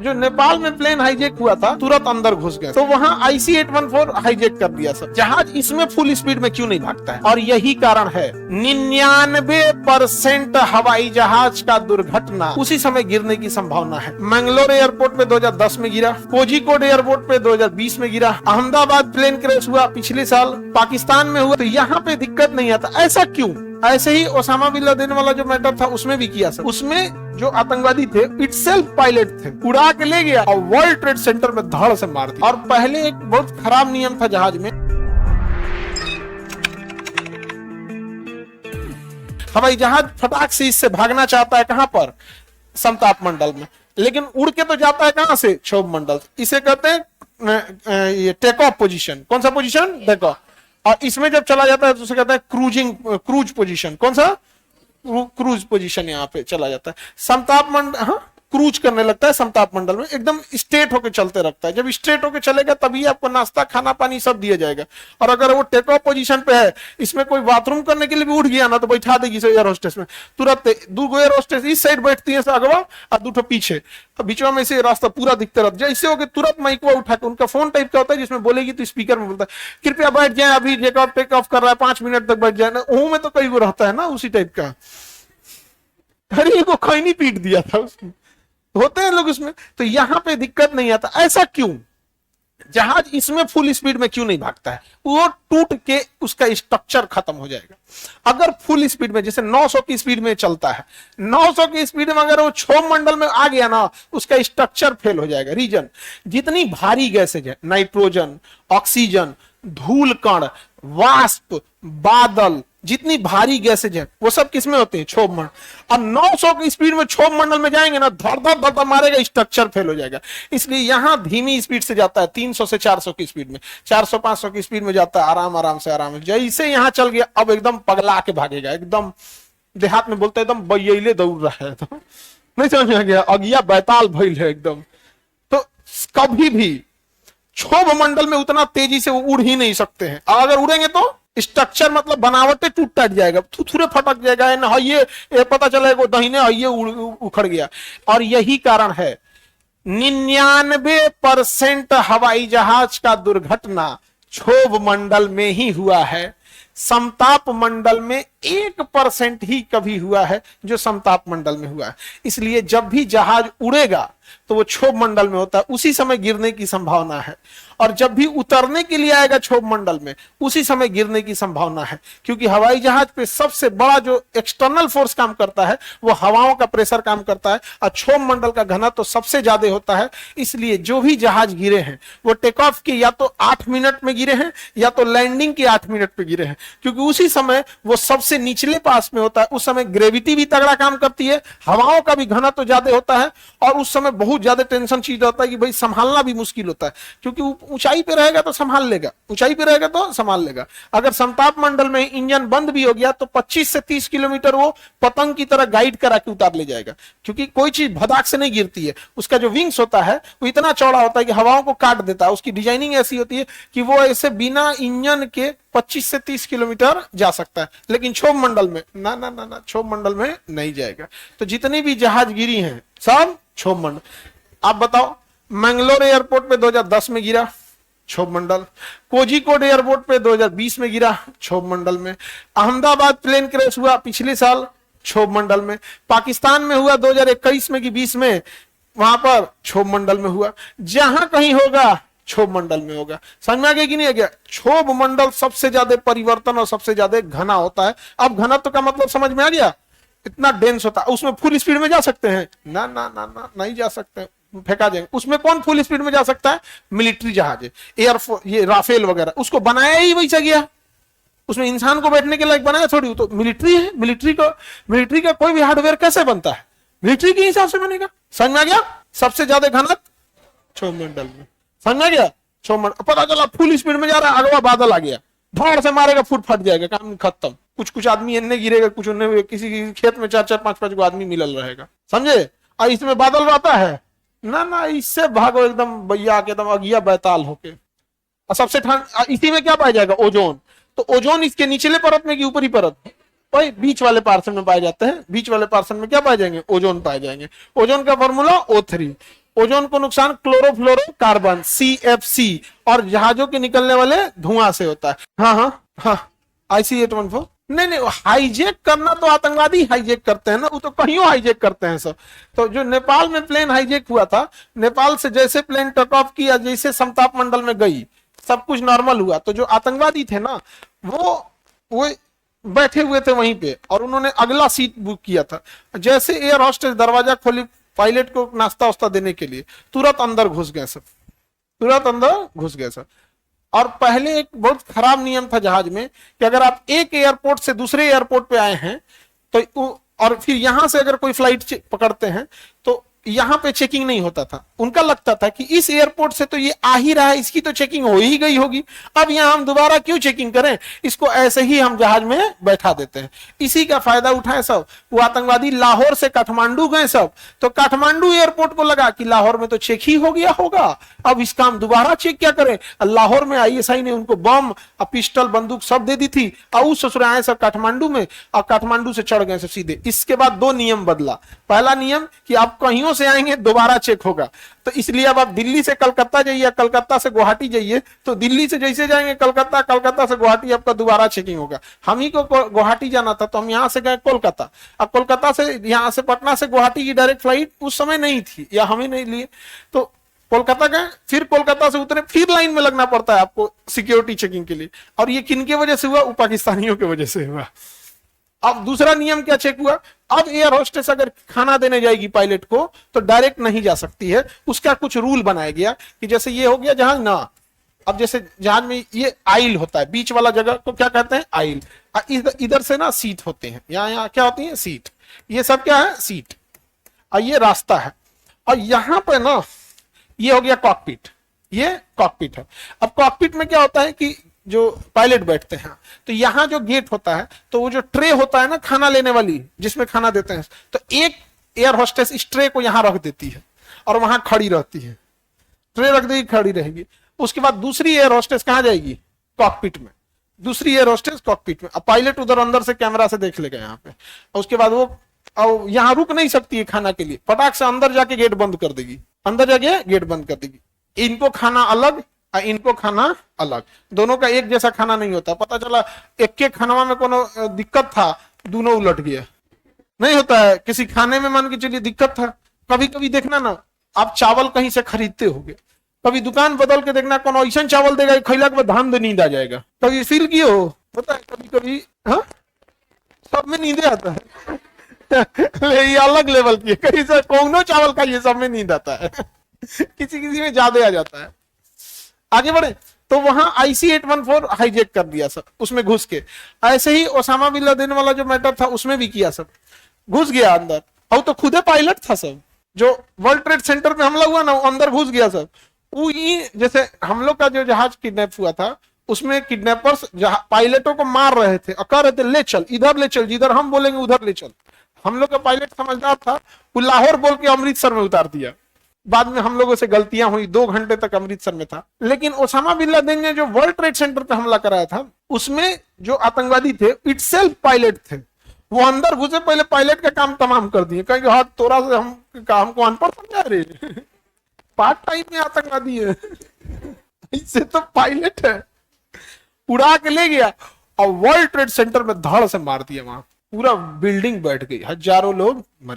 जो नेपाल में plane hijack हुआ था तुरंत अंदर घुस गए, तो वहां IC-814 हाईजेक कर दिया सब जहाज। इसमें फुल स्पीड में क्यों नहीं भागता है? और यही कारण है 99% हवाई जहाज का दुर्घटना उसी समय गिरने की संभावना है। मंगलोर एयरपोर्ट पे 2010 में गिरा, कोझिकोड एयरपोर्ट पे 2020 में गिरा, अहमदाबाद प्लेन क्रैश हुआ पिछले साल, पाकिस्तान में हुआ। तो यहाँ पे दिक्कत नहीं आता, ऐसा क्यों? ऐसे ही ओसामा बिन लादेन वाला जो मैटर था उसमें भी किया सब। उसमें जो आतंकवादी थे इटसेल्फ पायलट थे, उड़ा के ले गया और वर्ल्ड ट्रेड सेंटर में धड़ से मार दिया। और पहले एक बहुत खराब नियम था जहाज में, हवाई जहाज फटाक से इससे भागना चाहता है कहां पर? समताप मंडल में, लेकिन उड़ के तो जाता है कहां से? क्षोभ मंडल। इसे कहते हैं ये टेक ऑफ पोजीशन। कौन सा पोजीशन? Take off. और इसमें जब चला जाता है तो उसे कहते हैं क्रूज पोजीशन। कौन सा? क्रूज पोजीशन यहाँ पे चला जाता है। समताप मंडल, हाँ, क्रूज करने लगता है समताप मंडल में, एकदम स्ट्रेट होके चलते रखता है। जब स्ट्रेट होके चलेगा तभी आपको नाश्ता खाना पानी सब दिया जाएगा। और अगर वो टेक ऑफ पोजीशन पे है, इसमें कोई बाथरूम करने के लिए भी उठ गया ना तो बैठा देगी एयर होस्टेस में तुरंत। दो एयर होस्टेस इस साइड बैठती है अगवा और दूठो पीछे, तो बीचों में से रास्ता पूरा दिखते रहता है। जैसे हो कि तुरंत माइकवा उठा के, उनका फोन टाइप का होता है जिसमें बोलेगी तो स्पीकर में बोलता है कृपया बैठ जाए, अभी टेक ऑफ कर रहा है, 5 मिनट तक बैठ जाए ना। वो में तो कई वो रहता है ना उसी टाइप का। अरे को खैनी पीट दिया था उसमें, होते हैं लोग उसमें। तो यहां पे दिक्कत नहीं आता, ऐसा क्यों? जहाज इसमें फुल स्पीड में क्यों नहीं भागता है? वो टूट के उसका स्ट्रक्चर खत्म हो जाएगा। अगर फुल स्पीड में, जैसे 900 की स्पीड में चलता है, 900 की स्पीड में अगर वो क्षोभ मंडल में आ गया ना, उसका स्ट्रक्चर फेल हो जाएगा। रीजन, जितनी भारी गैसेज है, नाइट्रोजन, ऑक्सीजन, धूल कण, वाष्प, बादल, जितनी भारी गैसेज है वो सब किसमें होते हैं? क्षोभ मंडल। अब 900 की स्पीड में क्षोभ मंडल में जाएंगे ना, धड़ धड़ धड़ मारेगा, स्ट्रक्चर फेल हो जाएगा। इसलिए यहां धीमी स्पीड से जाता है, 300 से 400 की स्पीड में, 400-500 की स्पीड में जाता है, आराम आराम से। जैसे यहां चल गया अब एकदम पगला के भागेगा, एकदम देहात में बोलते एकदम बयले दौड़ रहा है। तो नहीं समझ में गया, अगिया बैताल भइल है एकदम। तो कभी भी क्षोभ मंडल में उतना तेजी से वो उड़ ही नहीं सकते हैं। अगर उड़ेंगे तो स्ट्रक्चर मतलब बनावटे टूट टट जाएगा, थुथुरे फटक जाएगा, ये पता चलेगा दहीने ये उखड़ गया। और यही कारण है 99% हवाई जहाज का दुर्घटना क्षोभ मंडल में ही हुआ है। समताप मंडल में 1% ही कभी हुआ है जो समताप मंडल में हुआ है। इसलिए जब भी जहाज उड़ेगा तो वो क्षोभ मंडल में होता है, उसी समय गिरने की संभावना है। और जब भी उतरने के लिए आएगा क्षोभ मंडल में, उसी समय गिरने की संभावना है। क्योंकि हवाई जहाज पे सबसे बड़ा जो एक्सटर्नल फोर्स काम करता है वो हवाओं का प्रेशर काम करता है, और क्षोभ मंडल का घनत्व तो सबसे ज्यादा होता है। इसलिए जो भी जहाज गिरे हैं वो टेक ऑफ के या तो 8 मिनट में गिरे हैं या तो लैंडिंग के 8 मिनट पे गिरे हैं। क्योंकि उसी समय वो सबसे निचले पास में होता है, उस समय ग्रेविटी भी तगड़ा काम करती है, हवाओं का भी घनत्व तो ज्यादा होता है, और उस समय बहुत ज्यादा टेंशन चीज होता है कि भाई संभालना भी मुश्किल होता है। क्योंकि ऊंचाई पे रहेगा तो संभाल लेगा, ऊंचाई पे रहेगा तो संभाल लेगा। अगर समताप मंडल में इंजन बंद भी हो गया तो 25 से 30 किलोमीटर वो पतंग की तरह गाइड करा के उतार ले जाएगा। क्योंकि कोई चीज भदाक से नहीं गिरती है, उसका जो विंग्स होता है वो इतना चौड़ा होता है कि हवाओं को काट देता है। उसकी डिजाइनिंग ऐसी होती है कि वो ऐसे बिना इंजन के 25 से 30 किलोमीटर जा सकता है। लेकिन क्षोभ मंडल में ना ना ना ना, क्षोभ मंडल में नहीं जाएगा। तो जितनी भी जहाज गिरी हैं सब क्षोभ मंडल। आप बताओ, मंगलोर एयरपोर्ट पे 2010 में गिरा, क्षोभ मंडल। कोझिकोड एयरपोर्ट पे 2020 में गिरा, क्षोभ मंडल में। अहमदाबाद प्लेन क्रैश हुआ पिछले साल, क्षोभ मंडल में। पाकिस्तान में हुआ 2021 में कि 20 में, वहां पर क्षोभ मंडल में हुआ। जहां कहीं होगा क्षोभ मंडल में होगा। समझ में आ गया कि नहीं आ गया? क्षोभ मंडल सबसे ज्यादा परिवर्तन और सबसे ज्यादा घना होता है। अब घनत्व का मतलब समझ में आ गया? इतना डेंस होता है। उसमें फुल स्पीड में जा सकते हैं? ना ना ना ना, नहीं जा सकते, फेंका जाएंगे। उसमें कौन फुल स्पीड में जा सकता है? मिलिट्री जहाज है, एयरफोर्स, ये राफेल वगैरह, उसको बनाया ही वैसा गया। उसमें इंसान को बैठने के लायक बनाया थोड़ी, तो मिलिट्री है। मिलिट्री का कोई भी हार्डवेयर कैसे बनता है? मिलिट्री के हिसाब से बनेगा। समझ में आ गया? सबसे ज्यादा घनत्व क्षोभ मंडल में। समझ में आ गया? क्षोभ मंडल। पता चला फुल स्पीड में जा रहा है, अगवा बादल आ गया, धड़ से मारेगा, फुट फट जाएगा, काम खत्म। कुछ आदमी इन्हें गिरेगा, कुछ उन्हें, किसी खेत में 4-4 5-5 को आदमी मिलल रहेगा। समझे? और इसमें बादल रहता है ना ना, इससे भागो एकदम भैया के एकदम अगिया बैताल होके। और सबसे ठंड इसी में क्या पाया जाएगा? ओजोन। तो ओजोन इसके निचले परत में कि ऊपरी परत? भाई बीच वाले पार्सन में पाए जाते हैं। बीच वाले पार्सन में क्या पाए जाएंगे? ओजोन पाए जाएंगे। ओजोन का फॉर्मूला O3। ओजोन को नुकसान क्लोरोफ्लोरोकार्बन CFC और जहाजों के निकलने वाले धुआं से होता है। हाँ हाँ हाँ, IC-814 नहीं, हाईजेक करना तो आतंकवादी हाईजेक करते हैं ना, वो तो कहीं हाईजेक करते हैं सब। तो जो नेपाल में प्लेन हाईजेक हुआ था, नेपाल से जैसे प्लेन टेक ऑफ किया, जैसे समताप मंडल में गई, सब कुछ नॉर्मल हुआ, तो जो आतंकवादी थे ना वो बैठे हुए थे वहीं पे और उन्होंने अगला सीट बुक किया था। जैसे एयर होस्टेस दरवाजा खोली पायलट को नाश्ता वास्ता देने के लिए, तुरंत अंदर घुस गए सब, तुरंत अंदर घुस गए सब। और पहले एक बहुत खराब नियम था जहाज में कि अगर आप एक एयरपोर्ट से दूसरे एयरपोर्ट पे आए हैं तो और फिर यहां से अगर कोई फ्लाइट पकड़ते हैं तो यहां पे चेकिंग नहीं होता था। उनका लगता था कि इस एयरपोर्ट से तो ये आ ही रहा है, इसकी तो चेकिंग हो ही गई होगी, अब यहां हम दोबारा क्यों चेकिंग करें, इसको ऐसे ही हम जहाज में बैठा देते हैं। इसी का फायदा उठाए सब। वो आतंकवादी लाहौर से काठमांडू गए सब, तो काठमांडू एयरपोर्ट को लगा कि लाहौर में तो चेक ही हो गया होगा, अब इसका हम दोबारा चेक क्या करें। लाहौर में ISI ने उनको बम, पिस्टल, बंदूक सब दे दी थी, और उस ससुर आए सब काठमांडू में, और काठमांडू से चढ़ गए सब सीधे। इसके बाद 2 नियम बदला। पहला नियम कि आप कहीं से आएंगे दोबारा चेक होगा, तो इसलिए अब आप दिल्ली से कलकत्ता जाइए, कलकत्ता से गुवाहाटी जाइए, तो दिल्ली से जैसे जाएंगे कलकत्ता, कलकत्ता से गुवाहाटी, आपका दोबारा चेकिंग होगा। हम ही को गुवाहाटी जाना था तो हम यहां से गए कोलकाता, अब कोलकाता से यहां से पटना से गुवाहाटी की डायरेक्ट फ्लाइट उस समय नहीं थी या हमें नहीं लिए, तो कोलकाता गए, फिर कोलकाता से उतरे, फिर लाइन में लगना पड़ता है आपको सिक्योरिटी चेकिंग के लिए। और ये किन के वजह से हुआ? वो पाकिस्तानियों की वजह से हुआ। अब दूसरा नियम क्या चेक हुआ, अब एयर होस्टेस अगर खाना देने जाएगी पायलट को तो डायरेक्ट नहीं जा सकती है, उसका कुछ रूल बनाया गया कि जैसे ये हो गया जहाज ना, अब जैसे जहाज में ये आइल होता है, बीच वाला जगह को क्या कहते हैं? आइल। इधर से ना सीट होते हैं, यहाँ क्या होती है? सीट। ये सब क्या है? सीट। और ये रास्ता है, और यहाँ पे ना ये हो गया कॉकपिट, ये कॉकपिट है। अब कॉकपिट में क्या होता है कि जो पायलट बैठते हैं, तो यहां जो गेट होता है, तो वो जो ट्रे होता है ना खाना लेने वाली, जिसमें खाना देते हैं, तो एक एयर होस्टेस इस ट्रे को यहां रख देती है और वहां खड़ी रहती है, ट्रे रख देगी, खड़ी रहेगी। उसके बाद दूसरी एयर होस्टेस कहां जाएगी? कॉकपिट में। दूसरी एयर होस्टेस कॉकपिट में। अब पायलट उधर अंदर से कैमरा से देख लेगा यहाँ पे, और उसके बाद वो यहां रुक नहीं सकती है खाना के लिए, फटाक से अंदर जाके गेट बंद कर देगी, अंदर जाके गेट बंद कर देगी। इनको खाना अलग, इनको खाना अलग, दोनों का एक जैसा खाना नहीं होता। पता चला एक के खाना में कोनो दिक्कत था, दोनों उलट गया, नहीं होता है। किसी खाने में मान के चलिए दिक्कत था, कभी कभी देखना ना, आप चावल कहीं से खरीदते होगे, कभी दुकान बदल के देखना कोनो ऐसा चावल देगा खैला के बाद धान में नींद आ जाएगा। कभी फील किए हो? पता है कभी कभी हाँ सब में नींद आता है ये अलग लेवल की है, कहीं से कोनो चावल खाइए सब में नींद आता है किसी किसी में ज्यादा आ जाता है। आगे बढ़े तो वहां IC-814 हाईजेक कर दिया सब, उसमें घुस के। ऐसे ही ओसामा बिन लादेन वाला जो मैटर था उसमें भी किया सब, घुस गया अंदर, और तो खुदे पायलट था सब। जो वर्ल्ड ट्रेड सेंटर पे हमला हुआ ना, वो अंदर घुस गया सब। वो जैसे हम लोग का जो जहाज किडनैप हुआ था, उसमें किडनैपर्स पायलटों को मार रहे थे, कह रहे थे ले चल, इधर ले चल, जिधर हम बोलेंगे उधर ले चल। हम लोग का पायलट समझदार था, वो लाहौर बोल के अमृतसर में उतार दिया। बाद में हम लोगों से गलतियां हुई, 2 घंटे तक अमृतसर में था। लेकिन ओसामा बिन लादेन ने जो वर्ल्ड ट्रेड सेंटर पे हमला कराया था, उसमें जो आतंकवादी थे इटसेल्फ पायलट थे, वो अंदर घुसे पहले पायलट का काम तमाम कर दिए, कहेंगे हाँ तोरा से हम काम को अनपढ़ समझा रहे पार्ट टाइम में आतंकवादी है इससे तो पायलट है। उड़ा के ले गया और वर्ल्ड ट्रेड सेंटर में धड़ से मार दिया, वहां पूरा बिल्डिंग बैठ गई, हजारों लोग मरे।